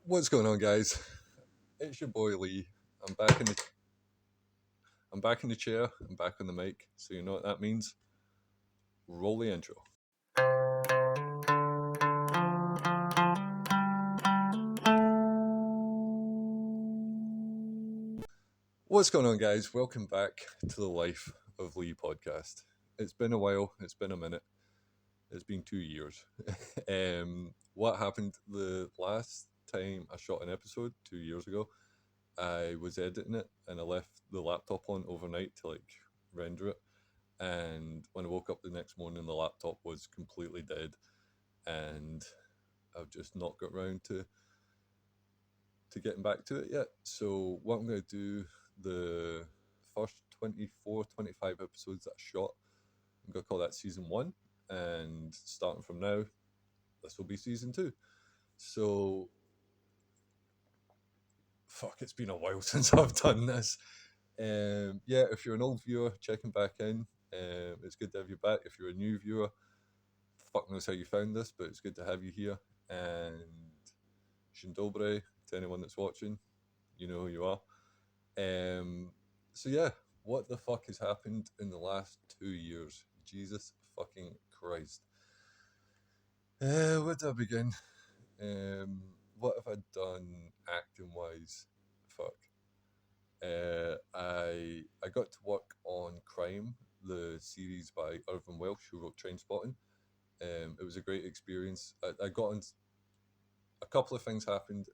What's going on, guys? It's your boy Lee. I'm back in the I'm back in the chair. I'm back on the mic. So you know what that means? Roll the intro. What's going on, guys? Welcome back to the Life of Lee podcast. It's been a while. It's been a minute. It's been 2 years. What happened the last time I shot an episode 2 years ago? I was editing it and I left the laptop on overnight to render it. And when I woke up the next morning, the laptop was completely dead, and I've just not got round to getting back to it yet. So what I'm going to do, the first 24, 25 episodes that I shot, I'm going to call that season one, and starting from now, this will be season two. So fuck, it's been a while since I've done this. Yeah, if you're an old viewer checking back in, it's good to have you back. If you're a new viewer, fuck knows how you found this, but it's good to have you here. And Dzień dobry to anyone that's watching, you know who you are. So yeah, what the fuck has happened in the last 2 years? Jesus fucking Christ. Where do I begin? What have I done acting wise? Fuck. I got to work on Crime, the series by Irvin Welsh, who wrote Trainspotting. It was a great experience. I got on. A couple of things happened.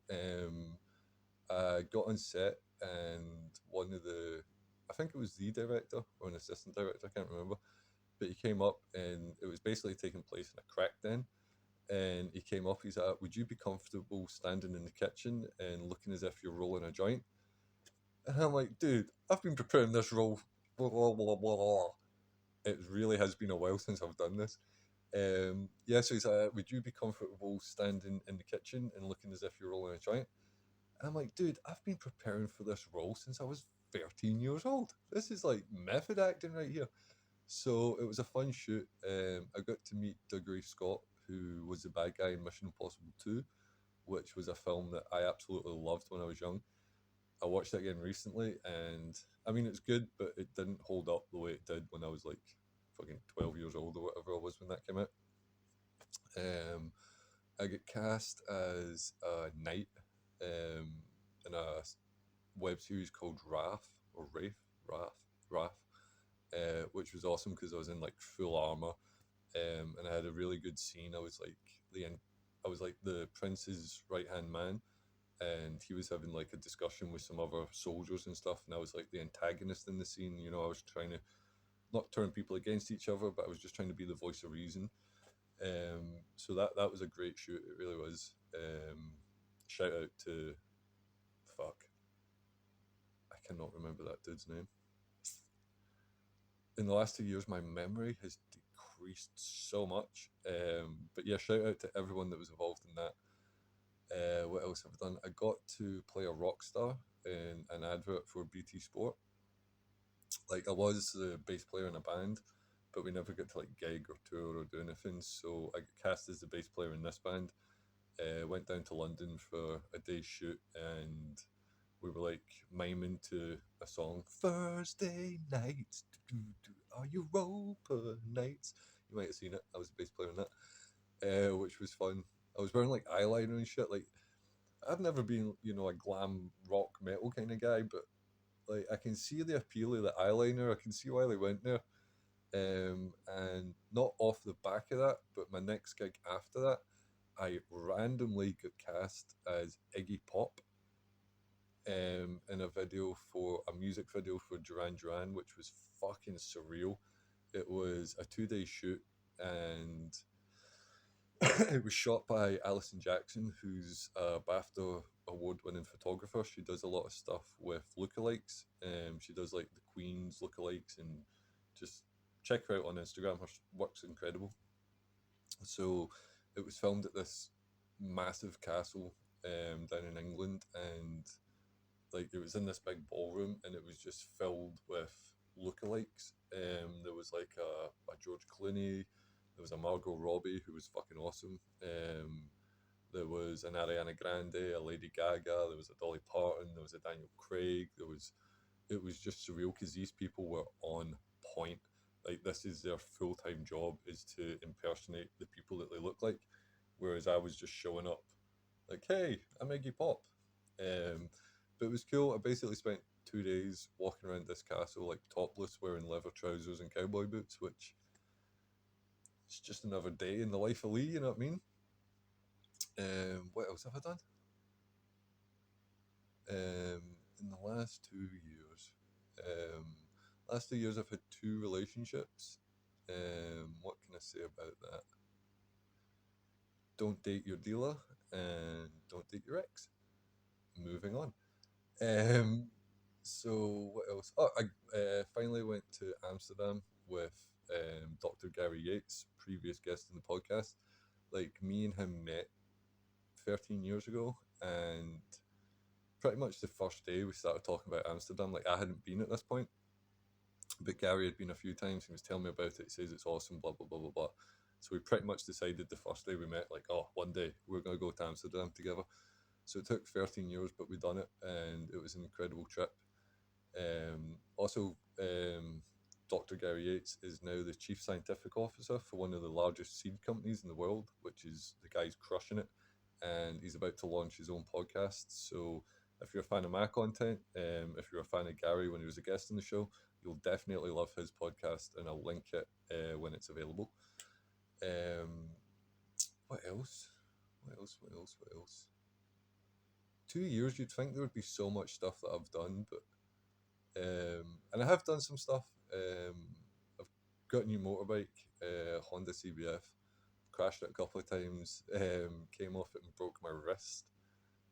I got on set, and one of the, I think it was the director or an assistant director, I can't remember, but he came up and it was basically taking place in a crack den. And he came up, he's like, "Would you be comfortable standing in the kitchen and looking as if you're rolling a joint?" And I'm like, "Dude, I've been preparing this role. Blah, blah, blah, blah, blah. It really has been a while since I've done this." Yeah, so he's like, "Would you be comfortable standing in the kitchen and looking as if you're rolling a joint?" I'm like, "Dude, I've been preparing for this role since I was 13 years old. This is like method acting right here." So it was a fun shoot. I got to meet Dougray Scott, who was the bad guy in Mission Impossible 2, which was a film that I absolutely loved when I was young. I watched it again recently, and I mean, it's good, but it didn't hold up the way it did when I was like fucking 12 years old or whatever I was when that came out. Um, I get cast as a knight in a web series called Wrath or Wrath, which was awesome because I was in like full armor, and I had a really good scene. I was like the prince's right hand man, and he was having like a discussion with some other soldiers and stuff, and I was like the antagonist in the scene. You know, I was trying to not turn people against each other, but I was just trying to be the voice of reason. So that was a great shoot. It really was. Shout out to fuck. I cannot remember that dude's name. In the last 2 years, my memory has decreased so much. But yeah, shout out to everyone that was involved in that. What else have I done? I got to play a rock star in an advert for BT Sport. Like I was the bass player in a band, but we never got to like gig or tour or do anything. So I got cast as the bass player in this band. Went down to London for a day's shoot, and we were like miming to a song. Thursday nights, are you open nights? You might have seen it. I was the bass player in that, which was fun. I was wearing like eyeliner and shit. Like I've never been, a glam rock metal kind of guy, but like I can see the appeal of the eyeliner. I can see why they went there. And not off the back of that, but my next gig after that, I randomly got cast as Iggy Pop in a music video for Duran Duran, which was fucking surreal. It was a 2 day shoot, and it was shot by Alison Jackson, who's a BAFTA award winning photographer. She does a lot of stuff with lookalikes. She does like the Queen's lookalikes, and just check her out on Instagram. Her work's incredible. So it was filmed at this massive castle down in England, and like it was in this big ballroom, and it was just filled with lookalikes. There was like a George Clooney, there was a Margot Robbie who was fucking awesome. There was an Ariana Grande, a Lady Gaga, there was a Dolly Parton, there was a Daniel Craig. It was just surreal because these people were on point. Like this is their full time job is to impersonate the people that they look like, whereas I was just showing up like, hey, I'm Iggy Pop. Um, but it was cool. I basically spent 2 days walking around this castle like topless, wearing leather trousers and cowboy boots, which is just another day in the life of Lee. You know what I mean? What else have I done? In the um, last 2 years I've had two relationships. What can I say about that? Don't date your dealer and don't date your ex. Moving on. Um, so what else? Oh, I finally went to Amsterdam with Dr. Gary Yates, previous guest in the podcast. Like me and him met 13 years ago, and pretty much the first day we started talking about Amsterdam. Like I hadn't been at this point, but Gary had been a few times. He was telling me about it. He says it's awesome. Blah blah blah blah blah. So we pretty much decided the first day we met, like, oh, one day we're gonna go to Amsterdam together. So it took 13 years, but we done it, and it was an incredible trip. Also, Dr. Gary Yates is now the chief scientific officer for one of the largest seed companies in the world, which is the guy's crushing it, and he's about to launch his own podcast. So, if you're a fan of my content, if you're a fan of Gary when he was a guest on the show, you'll definitely love his podcast, and I'll link it when it's available. Um, what else? What else? What else? What else? 2 years, you'd think there would be so much stuff that I've done, but and I have done some stuff. I've got a new motorbike, Honda CBF. Crashed it a couple of times. Came off it and broke my wrist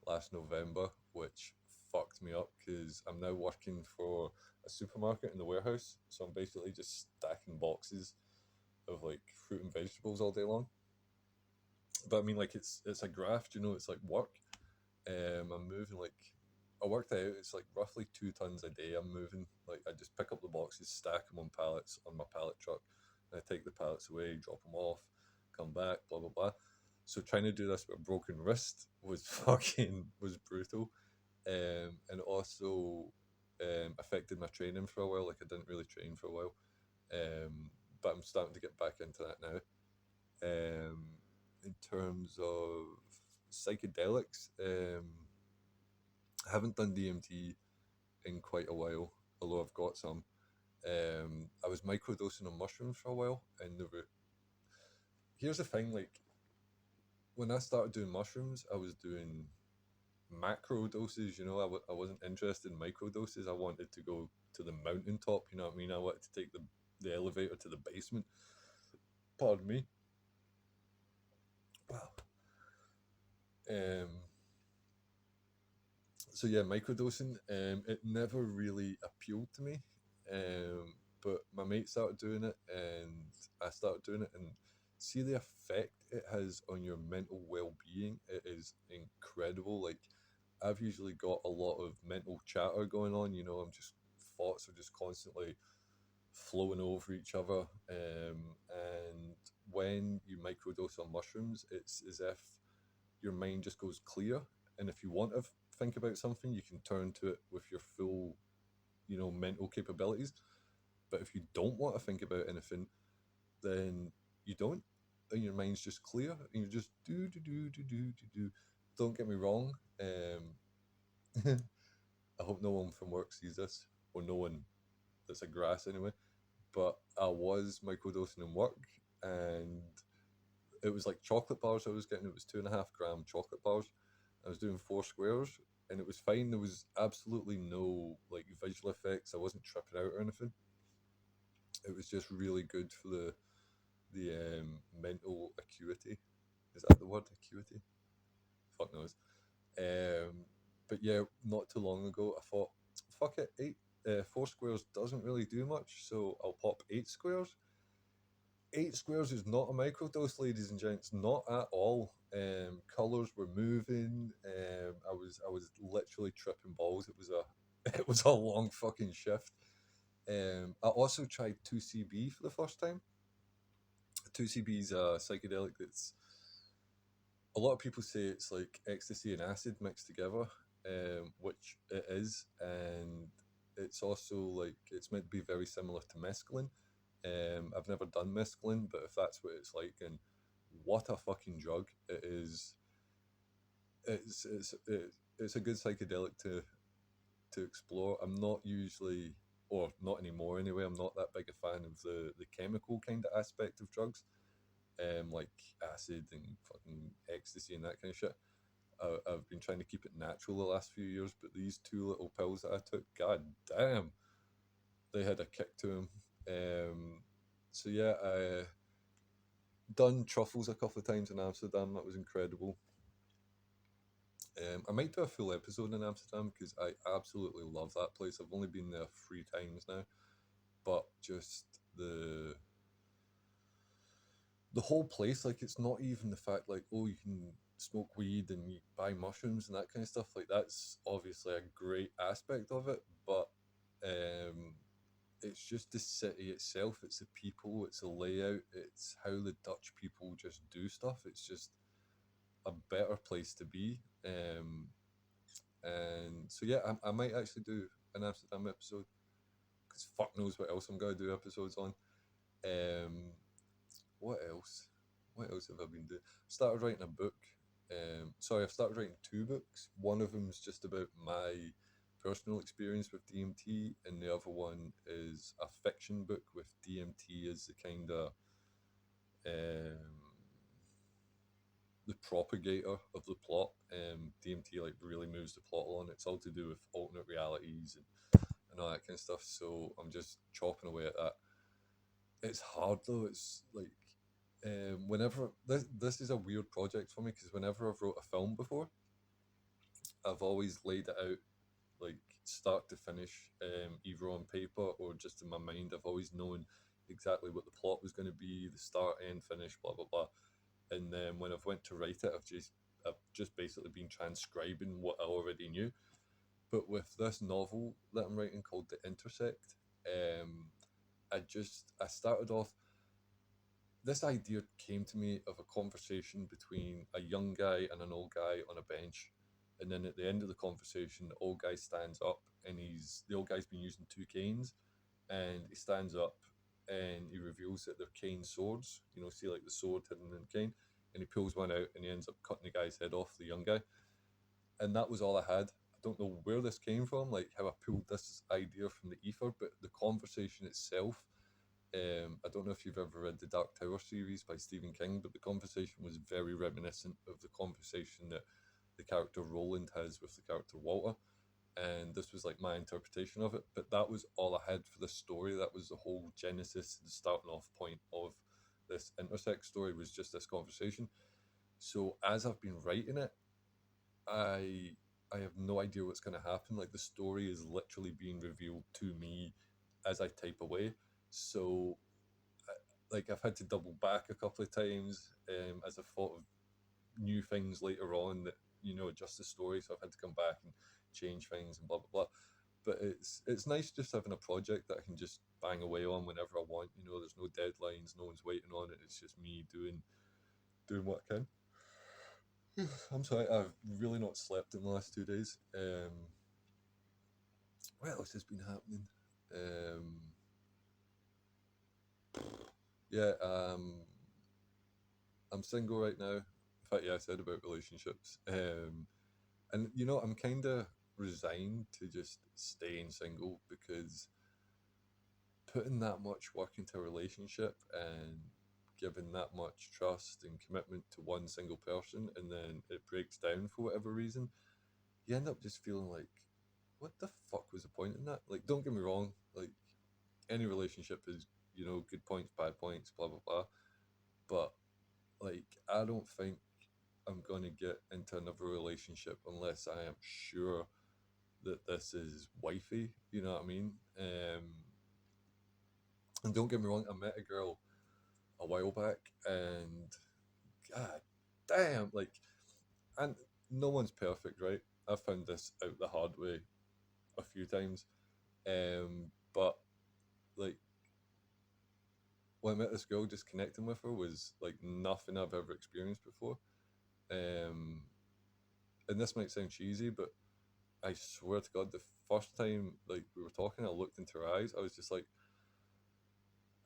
last November, which fucked me up because I'm now working for a supermarket in the warehouse. So I'm basically just stacking boxes of like fruit and vegetables all day long. But I mean, like it's a graft, you know. It's like work. I'm moving like I worked out. It's like roughly 2 tons a day. I'm moving. Like I just pick up the boxes, stack them on pallets on my pallet truck, and I take the pallets away, drop them off, come back, blah blah blah. So trying to do this with a broken wrist was was brutal, and also affected my training for a while. Like I didn't really train for a while, but I'm starting to get back into that now. In terms of psychedelics, I haven't done DMT in quite a while, although I've got some. I was microdosing on mushrooms for a while, and here's the thing: like when I started doing mushrooms, I was doing macro doses. You know, I wasn't interested in micro doses. I wanted to go to the mountaintop. You know what I mean? I wanted to take the elevator to the basement. Pardon me. Wow. Um, so yeah, microdosing. It never really appealed to me. But my mate started doing it, and I started doing it, and see the effect it has on your mental well-being. It is incredible. Like I've usually got a lot of mental chatter going on. You know, I'm just thoughts are just constantly flowing over each other. And when you microdose on mushrooms, it's as if your mind just goes clear. And if you want to think about something, you can turn to it with your full, mental capabilities. But if you don't want to think about anything, then you don't, and your mind's just clear, and you just do. Don't get me wrong. I hope no one from work sees this, or no one that's a grass anyway. But I was microdosing in work, and it was like chocolate bars I was getting. It was 2.5 gram chocolate bars. I was doing 4 squares, and it was fine. There was absolutely no like visual effects. I wasn't tripping out or anything. It was just really good for the mental acuity. Is that the word acuity? Fuck knows. But yeah, not too long ago, I thought, fuck it, 4 squares doesn't really do much, so I'll pop 8 squares. 8 squares is not a microdose, ladies and gents, not at all. Colors were moving. I was literally tripping balls. It was a it was a long fucking shift. I also tried 2CB for the first time. 2CB is a psychedelic that's a lot of people say it's like ecstasy and acid mixed together, which it is, and it's also like it's meant to be very similar to mescaline. I've never done mescaline, but if that's what it's like, and what a fucking drug it is! It's a good psychedelic to explore. I'm not usually, or not anymore anyway. I'm not that big a fan of the chemical kind of aspect of drugs, like acid and fucking ecstasy and that kind of shit. I've been trying to keep it natural the last few years, but these two little pills that I took, god damn, they had a kick to them. So yeah, I done truffles a couple of times in Amsterdam. That was incredible. I might do a full episode in Amsterdam because I absolutely love that place. I've only been there 3 times now, but just the whole place, like it's not even the fact like, oh, you can smoke weed and you buy mushrooms and that kind of stuff. Like that's obviously a great aspect of it, but um, it's just the city itself. It's the people. It's the layout. It's how the Dutch people just do stuff. It's just a better place to be. And so yeah, I might actually do an Amsterdam episode because fuck knows what else I'm gonna do episodes on. Um, what else? What else have I been doing? Started writing a book. Sorry, I've started writing 2 books. One of them's just about my personal experience with DMT, and the other one is a fiction book with DMT as the kind of um, the propagator of the plot. DMT like really moves the plot along. It's all to do with alternate realities and all that kind of stuff. So I'm just chopping away at that. It's hard though. It's like whenever this is a weird project for me because whenever I've wrote a film before, I've always laid it out like start to finish, either on paper or just in my mind. I've always known exactly what the plot was going to be, the start, end, finish, blah blah blah. And then when I've went to write it, I've just basically been transcribing what I already knew. But with this novel that I'm writing called The Intersect, um, I started off. This idea came to me of a conversation between a young guy and an old guy on a bench, and then at the end of the conversation, the old guy stands up, and the old guy's been using 2 canes, and he stands up, and he reveals that they're cane swords. You know, see like the sword hidden in the cane, and he pulls one out, and he ends up cutting the guy's head off, the young guy, and that was all I had. I don't know where this came from, like how I pulled this idea from the ether, but the conversation itself, I don't know if you've ever read the Dark Tower series by Stephen King, but the conversation was very reminiscent of the conversation that the character Roland has with the character Walter. And this was like my interpretation of it. But that was all I had for the story. That was the whole genesis, the starting off point of this intersect story was just this conversation. So as I've been writing it, I I have no idea what's going to happen. Like the story is literally being revealed to me as I type away. So like I've had to double back a couple of times as I've thought of new things later on that adjust the story. So I've had to come back and change things and blah blah blah. But it's nice just having a project that I can just bang away on whenever I want. There's no deadlines, no one's waiting on it. It's just me doing what I can. I'm sorry, I've really not slept in the last 2 days. What else has been happening? Um, yeah, I'm single right now. In fact, yeah, I said about relationships. And I'm kind of resigned to just staying single because putting that much work into a relationship and giving that much trust and commitment to one single person and then it breaks down for whatever reason, you end up just feeling like, what the fuck was the point in that? Like, don't get me wrong, like, any relationship is, good points, bad points, blah, blah, blah. But, like, I don't think I'm going to get into another relationship unless I am sure that this is wifey. You know what I mean? And don't get me wrong, I met a girl a while back, and god damn, like, and no one's perfect, right? I found this out the hard way a few times, but like when I met this girl, just connecting with her was like nothing I've ever experienced before. Um, and this might sound cheesy, but I swear to God, the first time like we were talking, I looked into her eyes. I was just like,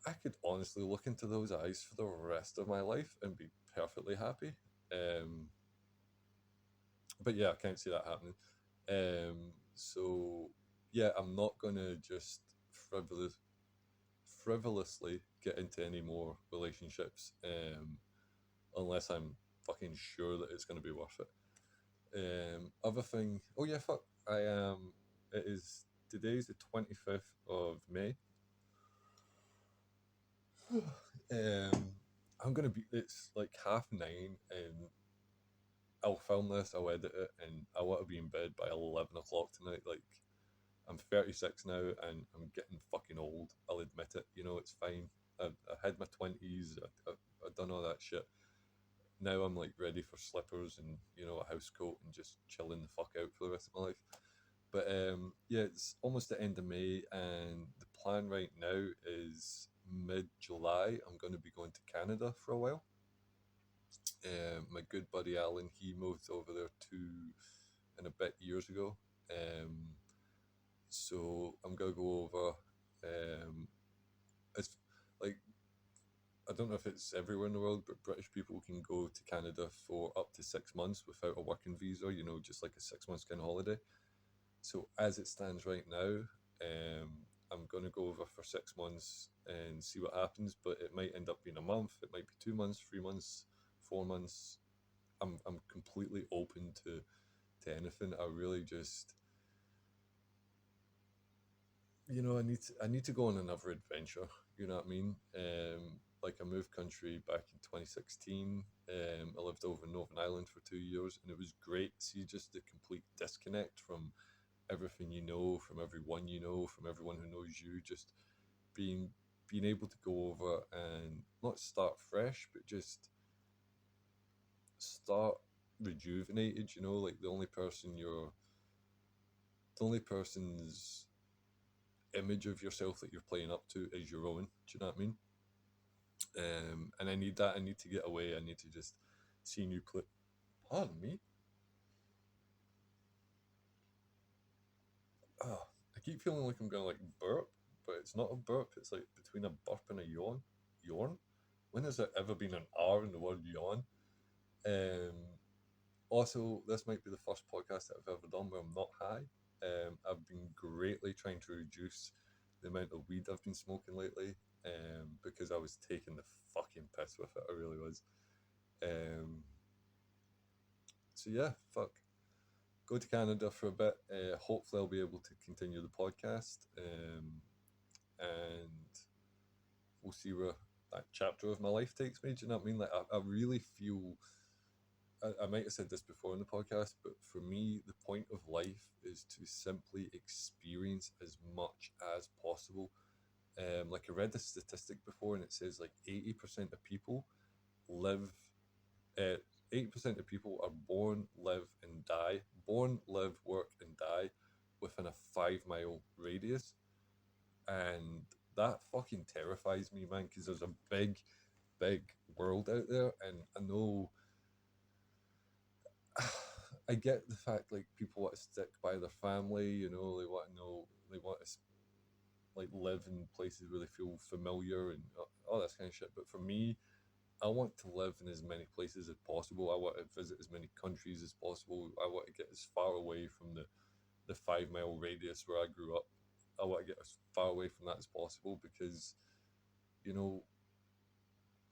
I could honestly look into those eyes for the rest of my life and be perfectly happy. Um, but yeah, I can't see that happening. So yeah, I'm not gonna just frivolous, frivolously get into any more relationships unless I'm fucking sure that it's gonna be worth it. Other thing, oh yeah, fuck, I am. It is today's the 25th of May. I'm gonna be. It's like 9:30, and I'll film this. I'll edit it, and I want to be in bed by 11 o'clock tonight. Like I'm 36 now, and I'm getting fucking old. I'll admit it. You know, it's fine. I had my 20s. I've done all that shit. Now I'm like ready for slippers and a house coat and just chilling the fuck out for the rest of my life. But yeah, it's almost the end of May, and the plan right now is mid July. I'm going to be going to Canada for a while. My good buddy Alan, he moved over there 2 and a bit years ago. Um, so I'm gonna go over. It's like I don't know if it's everywhere in the world, but British people can go to Canada for up to 6 months without a working visa. Just like a 6 months kind of holiday. So as it stands right now, I'm going to go over for 6 months and see what happens. But it might end up being a month. It might be 2 months, 3 months, 4 months. I'm completely open to anything. I really just I need to go on another adventure. You know what I mean? Like I moved country back in 2016. I lived over in Northern Ireland for 2 years, and it was great to see just the complete disconnect from everything from everyone from everyone who knows you. Just being being able to go over and not start fresh, but just start rejuvenated. Like the only person's image of yourself that you're playing up to is your own. Do you know what I mean? And I need that. I need to get away. I need to just see new play. Pardon me. Oh, I keep feeling like I'm gonna like burp, but it's not a burp. It's like between a burp and a yawn. Yawn. When has there ever been an R in the word yawn? Um, Also, this might be the first podcast that I've ever done where I'm not high. I've been greatly trying to reduce the amount of weed I've been smoking lately because I was taking the fucking piss with it. I really was. Um, so yeah, fuck. Go to Canada for a bit. Hopefully, I'll be able to continue the podcast, and we'll see where that chapter of my life takes me. Do you know what I mean? Like, I really feel. I might have said this before in the podcast, but for me, the point of life is to simply experience as much as possible. Like I read this statistic before, and it says like 80% of people live. Uh, 80% of people are born, live, and die. Born, live, work, and die within a 5 mile radius, and that fucking terrifies me, man. Because there's a big, big world out there, and I know I get the fact like people want to stick by their family, they want to know, they want to like live in places where they feel familiar and all that kind of shit. But for me, I want to live in as many places as possible. I want to visit as many countries as possible. I want to get as far away from the 5 mile radius where I grew up. I want to get as far away from that as possible because, you know,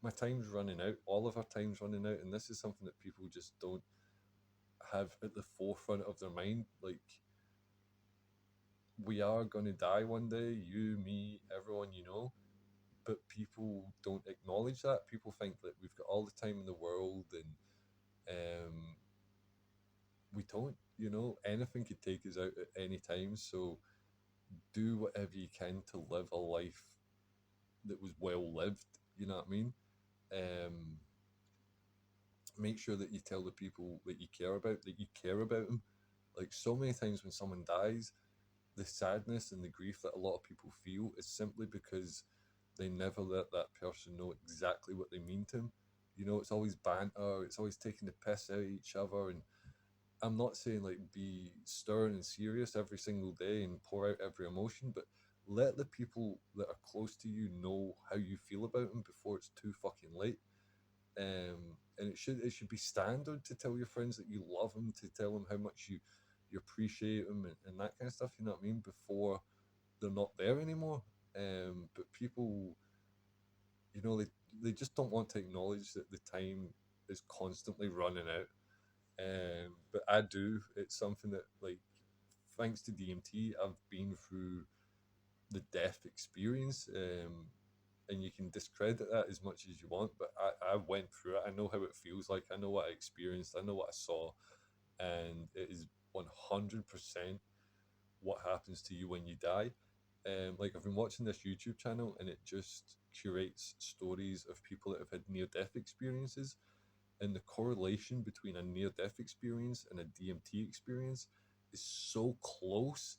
my time's running out. All of our time's running out. And this is something that people just don't have at the forefront of their mind. Like, we are going to die one day, you, me, everyone, but people don't acknowledge that. People think that we've got all the time in the world, and we don't. Anything could take us out at any time. So do whatever you can to live a life that was well lived. You know what I mean? Um, Make sure that you tell the people that you care about them. Like so many times when someone dies, the sadness and the grief that a lot of people feel is simply because they never let that person know exactly what they mean to them. You know, it's always banter, it's always taking the piss out of each other. And I'm not saying like be stern and serious every single day and pour out every emotion, but let the people that are close to you know how you feel about them before it's too fucking late. And it should be standard to tell your friends that you love them, to tell them how much you appreciate them, and that kind of stuff. You know what I mean? Before they're not there anymore. But people, they just don't want to acknowledge that the time is constantly running out. But I do. It's something that, like, thanks to DMT, I've been through the death experience. And you can discredit that as much as you want, but I went through it. I know how it feels like. I know what I experienced. I know what I saw. And it is 100% what happens to you when you die. Like, I've been watching this YouTube channel, and it just curates stories of people that have had near death experiences, and the correlation between a near death experience and a DMT experience is so close.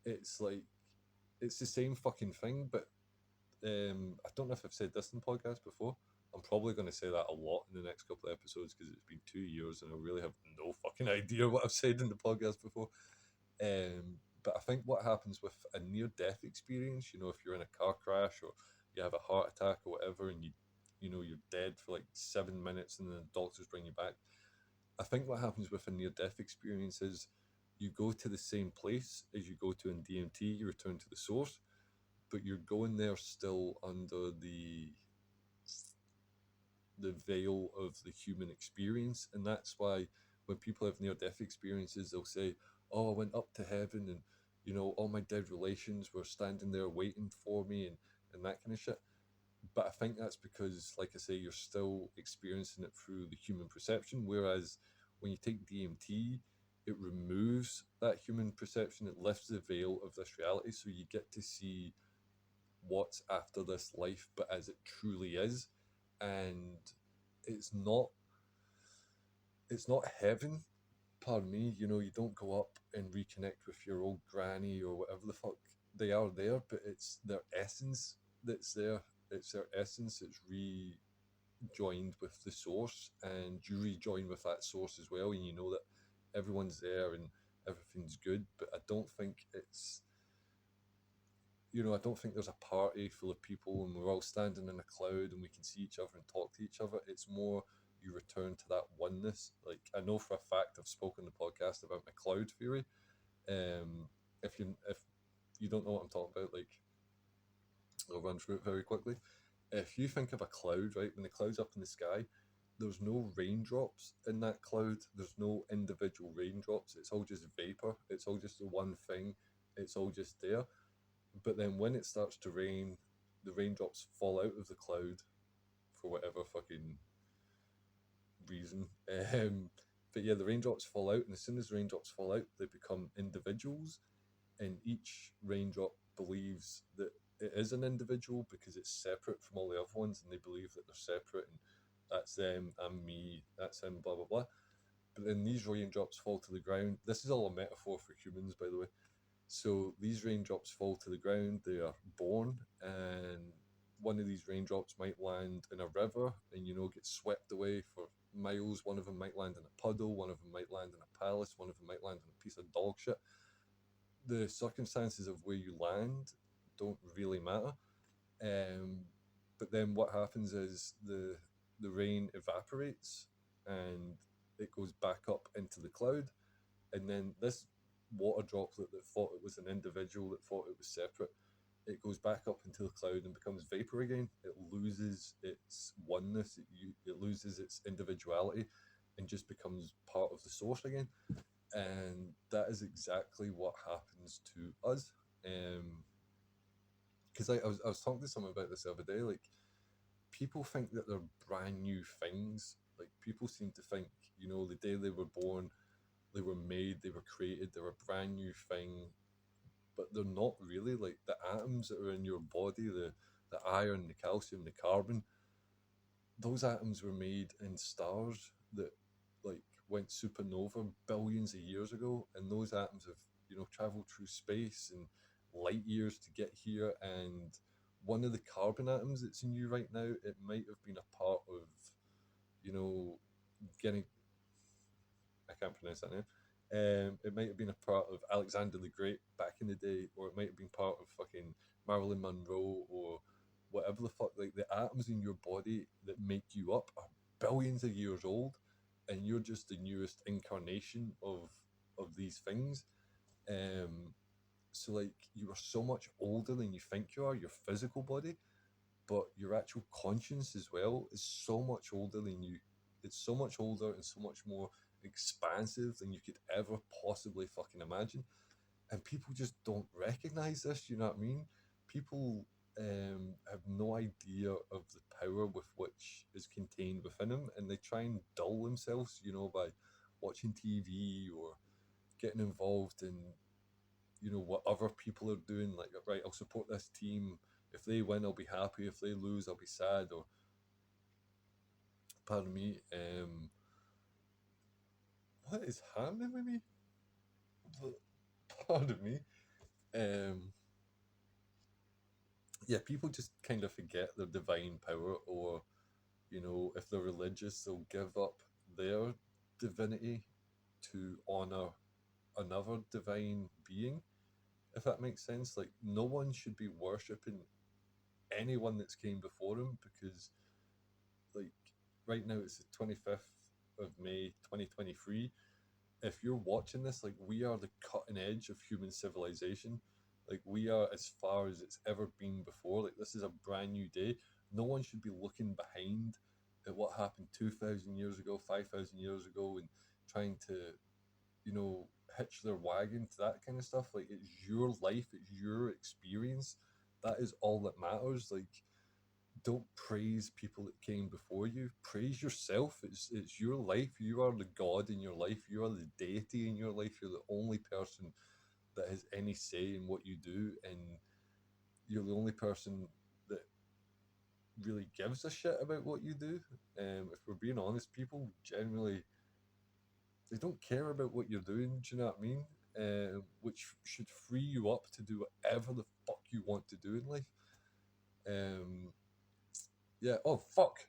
It's like it's the same fucking thing, but I don't know if I've said this in the podcast before. I'm probably going to say that a lot in the next couple of episodes because it's been 2 years and I really have no fucking idea what I've said in the podcast before. But I think what happens with a near death experience, if you're in a car crash or you have a heart attack or whatever, and you're dead for like 7 minutes, and then the doctors bring you back. I think what happens with a near death experience is you go to the same place as you go to in DMT. You return to the source, but you're going there still under the veil of the human experience. And that's why when people have near death experiences, they'll say, "Oh, I went up to heaven, and all my dead relations were standing there waiting for me," and that kind of shit. But I think that's because, like I say, you're still experiencing it through the human perception. Whereas when you take DMT, it removes that human perception, it lifts the veil of this reality, so you get to see what's after this life, but as it truly is. And it's not it's not heaven, pardon me. You don't go up and reconnect with your old granny or whatever the fuck. They are there, but it's their essence that's there. It's their essence that's rejoined with the source, and you rejoin with that source as well, and you know that everyone's there and everything's good. But I don't think there's a party full of people and we're all standing in a cloud and we can see each other and talk to each other. It's more you return to that oneness. Like, I know for a fact I've spoken in the podcast about my cloud theory. If you don't know what I'm talking about, like, I'll run through it very quickly. If you think of a cloud, right, when the cloud's up in the sky, there's no raindrops in that cloud. There's no individual raindrops. It's all just vapor. It's all just the one thing. It's all just there. But then when it starts to rain, the raindrops fall out of the cloud for whatever fucking reason. But yeah, the raindrops fall out, and as soon as the raindrops fall out, they become individuals, and each raindrop believes that it is an individual because it's separate from all the other ones, and they believe that they're separate, and that's them, I'm me, that's him, blah blah blah. But then these raindrops fall to the ground. This is all a metaphor for humans, by the way. So these raindrops fall to the ground, they are born, and one of these raindrops might land in a river and, get swept away for miles. One of them might land in a puddle, one of them might land in a palace, one of them might land in a piece of dog shit. The circumstances of where you land don't really matter. Um, but then what happens is the rain evaporates and it goes back up into the cloud, and then this water droplet that thought it was an individual, that thought it was separate, it goes back up into the cloud and becomes vapor again. It loses its oneness, it loses its individuality, and just becomes part of the source again. And that is exactly what happens to us. Because I was talking to someone about this the other day. Like, people think that they're brand new things. Like, people seem to think, the day they were born, they were made, they were created, they're a brand new thing, but they're not really. Like, the atoms that are in your body, the iron, the calcium, the carbon, those atoms were made in stars that, like, went supernova billions of years ago, and those atoms have, traveled through space and light years to get here. And one of the carbon atoms that's in you right now, it might have been a part of you know, getting, I can't pronounce that name. It might have been a part of Alexander the Great back in the day, or it might have been part of fucking Marilyn Monroe, or whatever the fuck. Like the atoms in your body that make you up are billions of years old, and you're just the newest incarnation of these things. Um, so like you are so much older than you think you are. Your physical body, but your actual conscience as well is so much older than you. It's so much older and so much more expansive than you could ever possibly fucking imagine. And people just don't recognize this. You know what I mean? People have no idea of the power with which is contained within them, and they try and dull themselves, you know, by watching TV or getting involved in, you know, what other people are doing. Like, right, I'll support this team. If they win, I'll be happy. If they lose, I'll be sad. Or, pardon me, what is happening with me? Pardon me. Um, yeah, people just kind of forget their divine power, or, you know, if they're religious, they'll give up their divinity to honor another divine being, if that makes sense. Like, no one should be worshipping anyone that's came before him, because, like, right now it's the 25th of May 2023. If you're watching this, like, we are the cutting edge of human civilization. Like, we are as far as it's ever been before. Like, this is a brand new day. No one should be looking behind at what happened 2,000 years ago, 5,000 years ago, and trying to, you know, hitch their wagon to that kind of stuff. Like, it's your life, it's your experience. That is all that matters. Like, don't praise people that came before you. Praise yourself. It's your life. You are the god in your life. You are the deity in your life. You're the only person that has any say in what you do, and you're the only person that really gives a shit about what you do. If we're being honest, people generally, they don't care about what you're doing. Do you know what I mean? Which should free you up to do whatever the fuck you want to do in life. Um, Yeah. Oh fuck.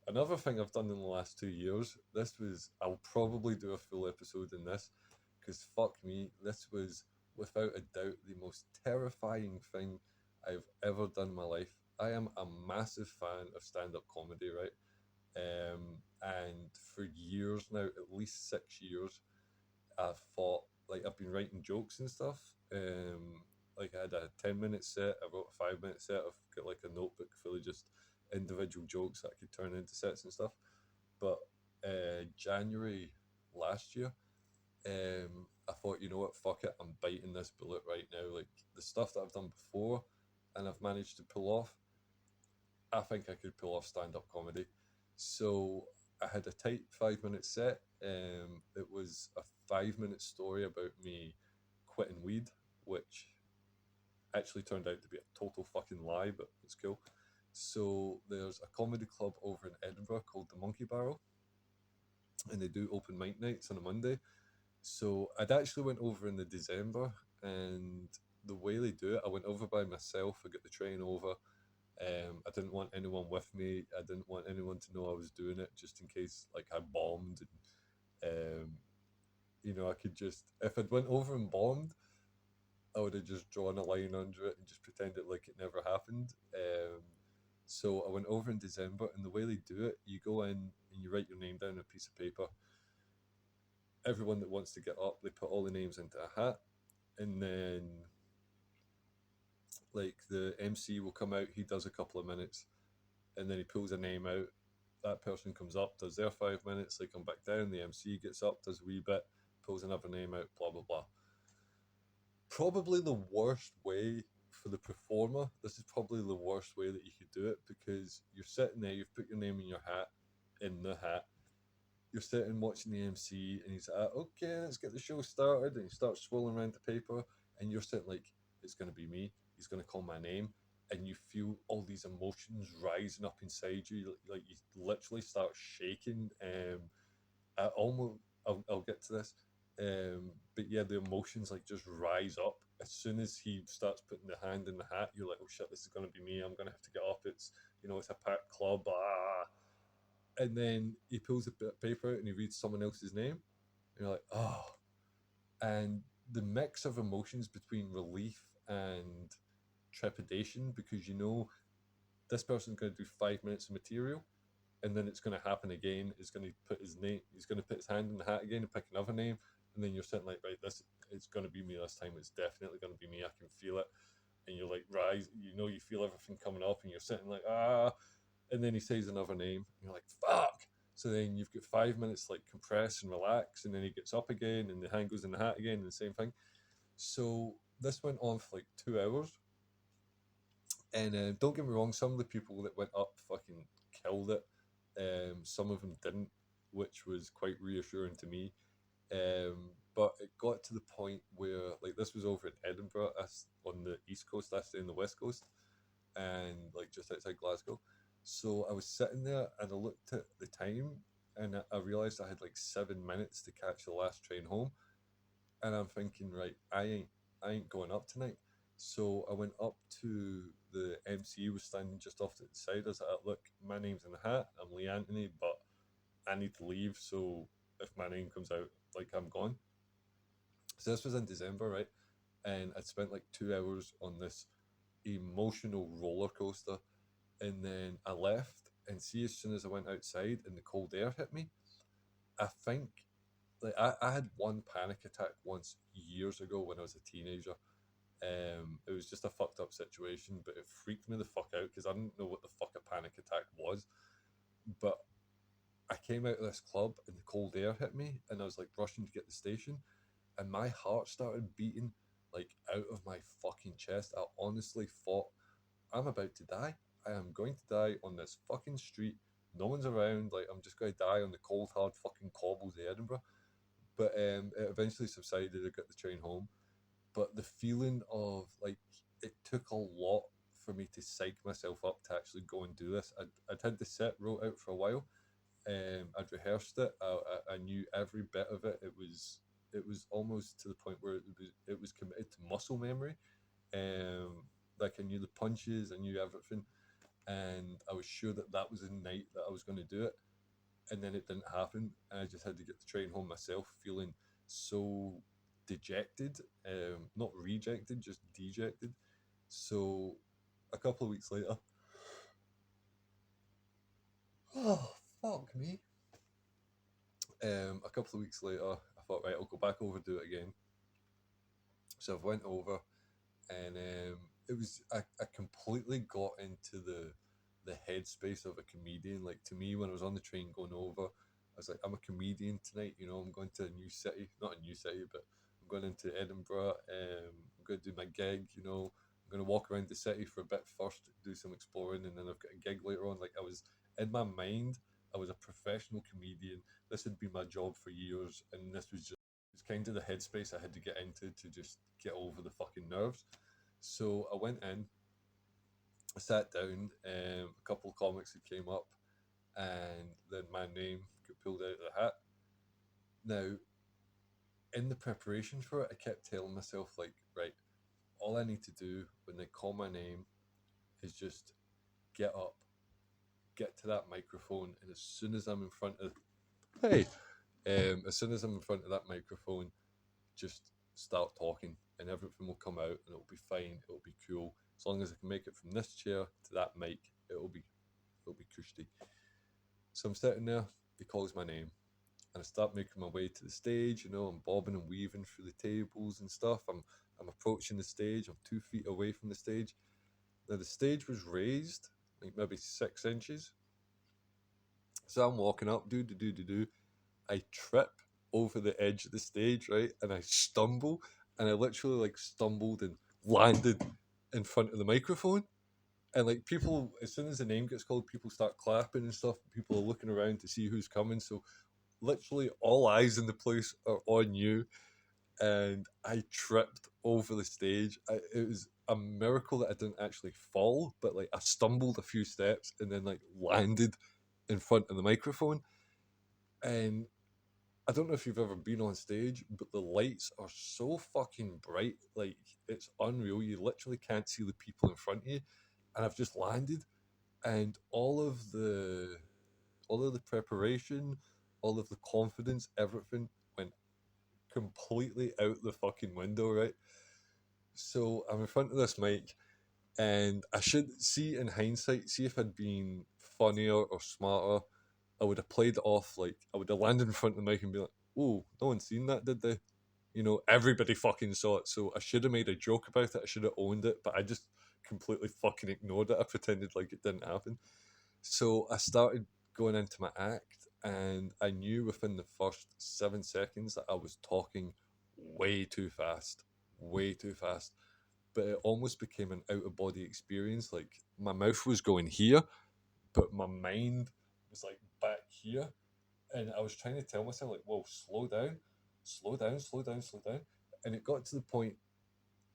Another thing I've done in the last 2 years. This was. I'll probably do a full episode in this, because fuck me, this was without a doubt the most terrifying thing I've ever done in my life. I am a massive fan of stand-up comedy, right? And for years now, at least 6 years, I've thought, like, I've been writing jokes and stuff. Like, I had a 10-minute set, I wrote a 5-minute set. I've got like a notebook full of just individual jokes that I could turn into sets and stuff. But January last year, I thought, you know what, fuck it, I'm biting this bullet right now. Like, the stuff that I've done before and I've managed to pull off, I think I could pull off stand up comedy. So I had a tight 5 minute set. It was a 5 minute story about me quitting weed, which actually turned out to be a total fucking lie, but it's cool. So there's a comedy club over in Edinburgh called the Monkey Barrel, and they do open mic nights on a Monday. So I'd actually went over in the December, and the way they do it, I went over by myself. I got the train over. I didn't want anyone with me. I didn't want anyone to know I was doing it, just in case like I bombed. And you know, I could just, if I'd went over and bombed, I would have just drawn a line under it and just pretended like it never happened. So I went over in December, and the way they do it, you go in and you write your name down on a piece of paper. Everyone that wants to get up, they put all the names into a hat, and then like the MC will come out. He does a couple of minutes, and then he pulls a name out. That person comes up, does their 5 minutes. They come back down. The MC gets up, does a wee bit, pulls another name out. Blah blah blah. Probably the worst way for the performer. This is probably the worst way that you could do it, because you're sitting there, you've put your name in your hat, in the hat. You're sitting watching the MC, and he's like, okay, let's get the show started. And he starts swirling around the paper, and you're sitting like, it's going to be me. He's going to call my name. And you feel all these emotions rising up inside you. Like you literally start shaking. I almost, I'll get to this. But yeah, the emotions like just rise up as soon as he starts putting the hand in the hat. You're like, oh shit, this is gonna be me. I'm gonna have to get up. It's, you know, it's a packed club. Ah. And then he pulls a bit of paper out and he reads someone else's name. And you're like, oh. And the mix of emotions between relief and trepidation, because you know this person's going to do 5 minutes of material, and then it's going to happen again. He's going to put his name. He's going to put his hand in the hat again and pick another name, and then you're sitting like, right, this it's going to be me this time. It's definitely going to be me. I can feel it, and you're like, rise. You know, you feel everything coming up, and you're sitting like, ah. And then he says another name, and you're like, fuck. So then you've got 5 minutes like compress and relax, and then he gets up again, and the hand goes in the hat again, and the same thing. So this went on for like 2 hours, and don't get me wrong, some of the people that went up fucking killed it. Some of them didn't, which was quite reassuring to me. But it got to the point where, like, this was over in Edinburgh, on the east coast, I stay on the west coast, and like just outside Glasgow. So I was sitting there and I looked at the time, and I realized I had like 7 minutes to catch the last train home, and I'm thinking, right, I ain't going up tonight. So I went up to the MC, was standing just off to the side. I was like, look, my name's in the hat. I'm Lee Anthony, but I need to leave. So if my name comes out, like, I'm gone. So this was in December, right? And I'd spent like 2 hours on this emotional roller coaster. And then I left, and see, as soon as I went outside and the cold air hit me, I think, like, I had one panic attack once years ago when I was a teenager. It was just a fucked up situation, but it freaked me the fuck out because I didn't know what the fuck a panic attack was. But I came out of this club and the cold air hit me, and I was like rushing to get the station, and my heart started beating like out of my fucking chest. I honestly thought, I'm about to die. I am going to die on this fucking street. No one's around. Like, I'm just going to die on the cold, hard fucking cobbles of Edinburgh. But it eventually subsided. I got the train home. But the feeling of, like, it took a lot for me to psych myself up to actually go and do this. I'd had the set wrote out for a while. I'd rehearsed it. I knew every bit of it. It was almost to the point where it was committed to muscle memory. Um, like, I knew the punches, I knew everything, and I was sure that that was the night that I was going to do it. And then it didn't happen, and I just had to get the train home myself, feeling so dejected. Not rejected, just dejected. So a couple of weeks later, oh fuck me. A couple of weeks later, I thought, right, I'll go back over, do it again. So I went over, and I completely got into the headspace of a comedian. Like, to me, when I was on the train going over, I was like, I'm a comedian tonight. You know, I'm going to a new city, not a new city, but I'm going into Edinburgh. I'm going to do my gig. You know, I'm going to walk around the city for a bit first, do some exploring, and then I've got a gig later on. Like, I was in my mind, I was a professional comedian. This had been my job for years, and this was just, it's kind of the headspace I had to get into to just get over the fucking nerves. So I went in, I sat down, a couple of comics had came up, and then my name got pulled out of the hat. Now, in the preparation for it, I kept telling myself, like, right, all I need to do when they call my name is just get up, get to that microphone, and as soon as I'm in front of, hey, as soon as I'm in front of that microphone, just start talking, and everything will come out, and it'll be fine. It'll be cool. As long as I can make it from this chair to that mic, it'll be cushy. So I'm sitting there. He calls my name, and I start making my way to the stage. You know, I'm bobbing and weaving through the tables and stuff. I'm approaching the stage. I'm 2 feet away from the stage. Now the stage was raised like maybe 6 inches. So I'm walking up, do. I trip over the edge of the stage, right? And I stumble, and I literally like stumbled and landed in front of the microphone. And like, people, as soon as the name gets called, people start clapping and stuff. People are looking around to see who's coming. So literally all eyes in the place are on you. And I tripped over the stage. It was a miracle that I didn't actually fall, but like, I stumbled a few steps and then like landed in front of the microphone. And I don't know if you've ever been on stage, but the lights are so fucking bright. Like, it's unreal. You literally can't see the people in front of you. And I've just landed, and all of the preparation, all of the confidence, everything went completely out the fucking window, right? So I'm in front of this mic, and I should see in hindsight, see if I'd been funnier or smarter. I would have played it off like I would have landed in front of the mic and be like, "Oh, no one's seen that, did they?" You know, everybody fucking saw it. So I should have made a joke about it. I should have owned it, but I just completely fucking ignored it. I pretended like it didn't happen. So I started going into my act, and I knew within the first 7 seconds that I was talking way too fast, way too fast. But it almost became an out of body experience. Like my mouth was going here, but my mind was like back here, and I was trying to tell myself like, "Whoa, slow down, slow down, slow down, slow down," and it got to the point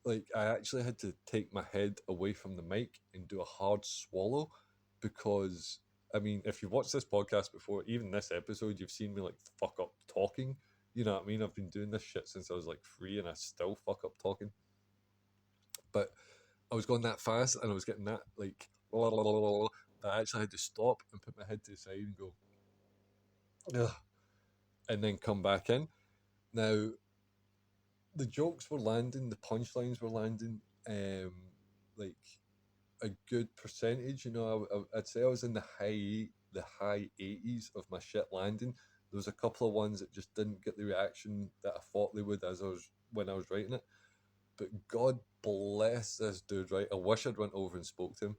like I actually had to take my head away from the mic and do a hard swallow because I mean, if you've watched this podcast before, even this episode, you've seen me like fuck up talking. You know what I mean? I've been doing this shit since I was like 3, and I still fuck up talking. But I was going that fast, and I was getting that like that I actually had to stop and put my head to the side and go, ugh, and then come back in. Now the jokes were landing, the punchlines were landing, like a good percentage. You know, I'd say I was in the high 80s of my shit landing. There was a couple of ones that just didn't get the reaction that I thought they would as I was when I was writing it. But God bless this dude, right? I wish I'd went over and spoke to him.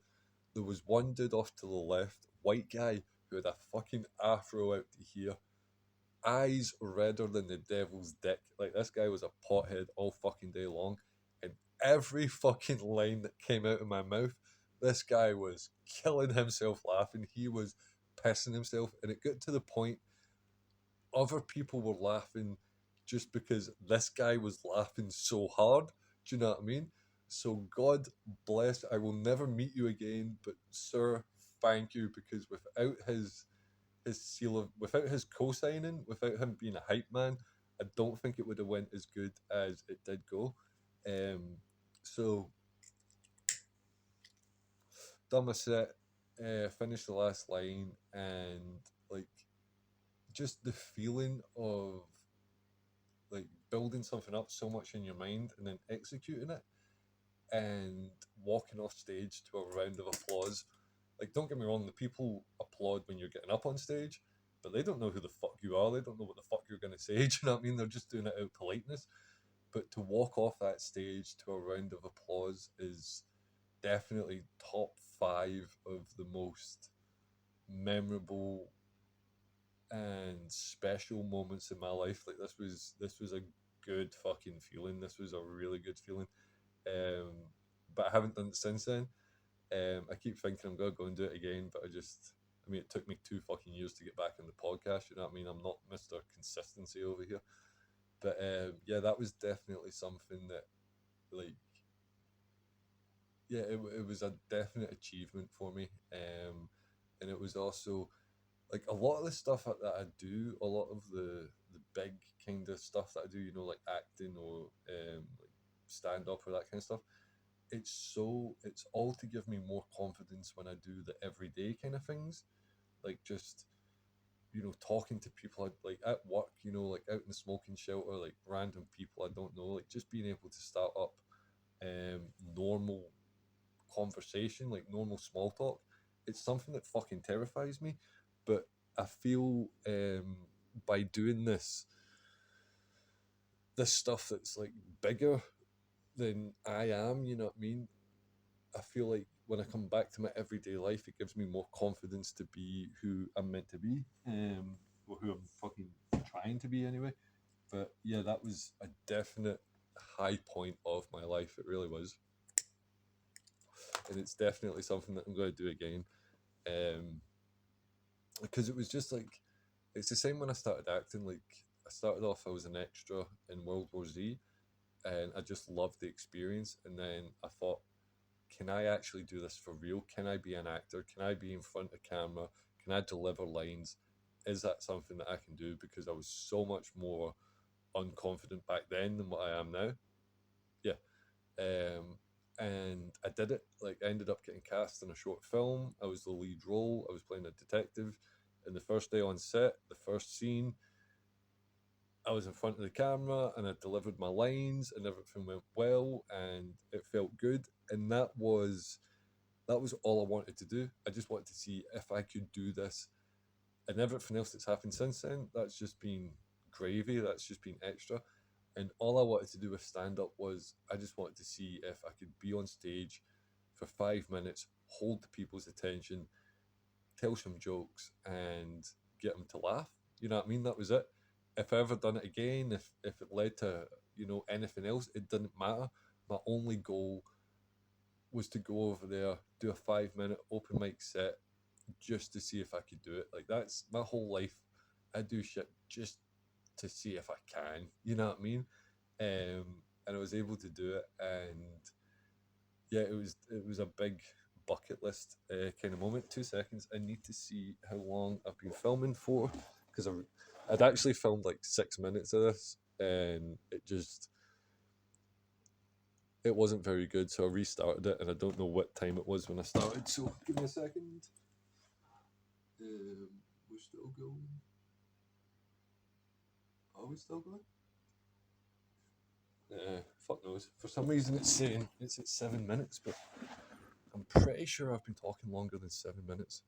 There was one dude off to the left, white guy, who had a fucking afro out to here, eyes redder than the devil's dick. Like this guy was a pothead all fucking day long, and every fucking line that came out of my mouth, this guy was killing himself laughing. He was pissing himself, and it got to the point other people were laughing just because this guy was laughing so hard. Do you know what I mean? So God bless. I will never meet you again, but sir, thank you because without his seal of without his co-signing, without him being a hype man, I don't think it would have went as good as it did go. So done my set, finished the last line, and like just the feeling of like building something up so much in your mind and then executing it and walking off stage to a round of applause. Like, don't get me wrong, the people applaud when you're getting up on stage, but they don't know who the fuck you are. They don't know what the fuck you're going to say. Do you know what I mean? They're just doing it out of politeness. But to walk off that stage to a round of applause is definitely top 5 of the most memorable and special moments in my life. Like this was a good fucking feeling. This was a really good feeling. Um, but I haven't done it since then. I keep thinking I'm gonna go and do it again, but I mean, it took me 2 fucking years to get back in the podcast. You know what I mean? I'm not Mr. Consistency over here, but yeah, that was definitely something that, like, yeah, it was a definite achievement for me. And it was also like a lot of the stuff that I do, a lot of the big kind of stuff that I do, you know, like acting or like stand up or that kind of stuff. It's all to give me more confidence when I do the everyday kind of things, like just talking to people like at work, like out in the smoking shelter, like random people I don't know, like just being able to start up normal conversation, like normal small talk. It's something that fucking terrifies me, but I feel by doing this stuff that's like bigger than I am, you know what I mean? I feel like when I come back to my everyday life, it gives me more confidence to be who I'm meant to be, or who I'm fucking trying to be anyway. But yeah, that was a definite high point of my life. It really was, and it's definitely something that I'm going to do again. Um, because it was just like it's the same when I started acting. Like I started off, I was an extra in World War Z, and I just loved the experience. And then I thought, can I actually do this for real? Can I be an actor? Can I be in front of camera? Can I deliver lines? Is that something that I can do? Because I was so much more unconfident back then than what I am now. Yeah. And I did it. Like, I ended up getting cast in a short film. I was the lead role. I was playing a detective. And the first day on set, the first scene, I was in front of the camera and I delivered my lines and everything went well and it felt good. And that was all I wanted to do. I just wanted to see if I could do this. And everything else that's happened since then, that's just been gravy. That's just been extra. And all I wanted to do with stand up was I just wanted to see if I could be on stage for 5 minutes, hold the people's attention, tell some jokes, and get them to laugh. You know what I mean? That was it. If I ever done it again, if it led to anything else, it didn't matter. My only goal was to go over there, do a 5 minute open mic set, just to see if I could do it. Like that's my whole life. I do shit just to see if I can. You know what I mean? And I was able to do it, and yeah, it was a big bucket list kind of moment. 2 seconds. I need to see how long I've been filming for because I'd actually filmed like 6 minutes of this, and it wasn't very good. So I restarted it, and I don't know what time it was when I started. So give me a second. We're still going. Are we still going? Fuck knows. For some reason, it's saying it's at 7 minutes, but I'm pretty sure I've been talking longer than 7 minutes.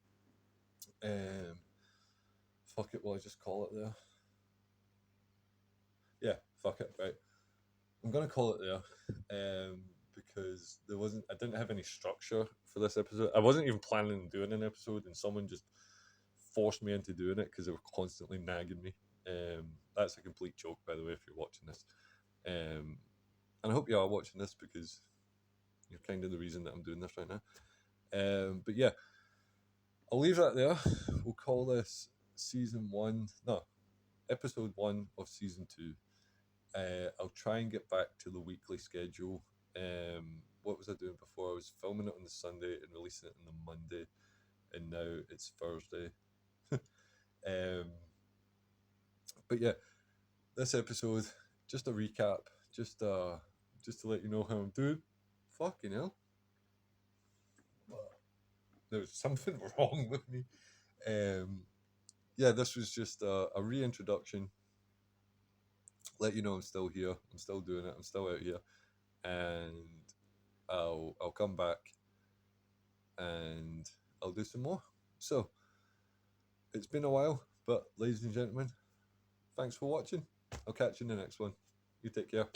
Um, Fuck it. Will I just call it there? Yeah, fuck it. Right, I'm gonna call it there. Because there wasn't. I didn't have any structure for this episode. I wasn't even planning on doing an episode, and someone just forced me into doing it because they were constantly nagging me. That's a complete joke, by the way, if you're watching this. And I hope you are watching this because you're kind of the reason that I'm doing this right now. But yeah, I'll leave that there. We'll call this season one, no, episode one of season two. I'll try and get back to the weekly schedule. What was I doing before? I was filming it on the Sunday and releasing it on the Monday, and now it's Thursday. um, but yeah, this episode, just a recap, just to let you know how I'm doing. Fucking hell, there's something wrong with me. Um, yeah, this was just a reintroduction. Let you know I'm still here. I'm still doing it. I'm still out here, and I'll come back and I'll do some more. So it's been a while, but ladies and gentlemen, thanks for watching. I'll catch you in the next one. You take care.